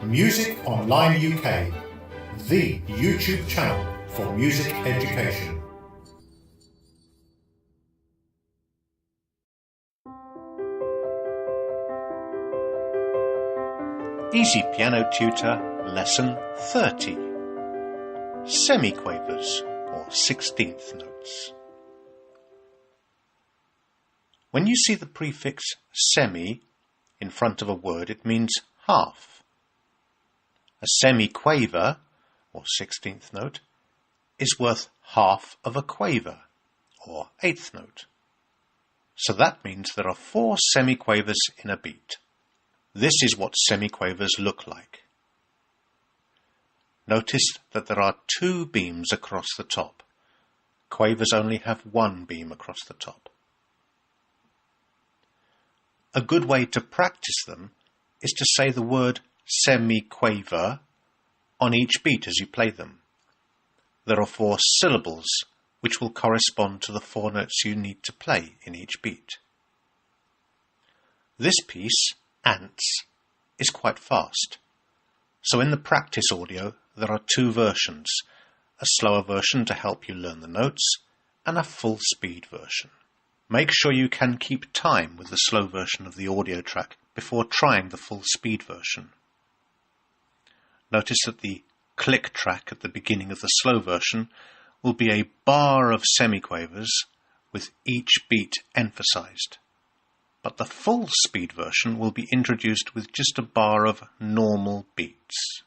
Music Online UK, the YouTube channel for music education. Easy Piano Tutor Lesson 30. Semiquavers or 16th notes. When you see the prefix semi in front of a word, it means half. A semiquaver, or 16th note, is worth half of a quaver, or 8th note. So that means there are 4 semiquavers in a beat. This is what semiquavers look like. Notice that there are 2 beams across the top. Quavers only have 1 beam across the top. A good way to practice them is to say the word semiquaver on each beat as you play them. There are 4 syllables which will correspond to the 4 notes you need to play in each beat. This piece, Ants, is quite fast. So in the practice audio there are 2 versions, a slower version to help you learn the notes and a full speed version. Make sure you can keep time with the slow version of the audio track before trying the full speed version. Notice that the click track at the beginning of the slow version will be a bar of semiquavers with each beat emphasized. But the full speed version will be introduced with just a bar of normal beats.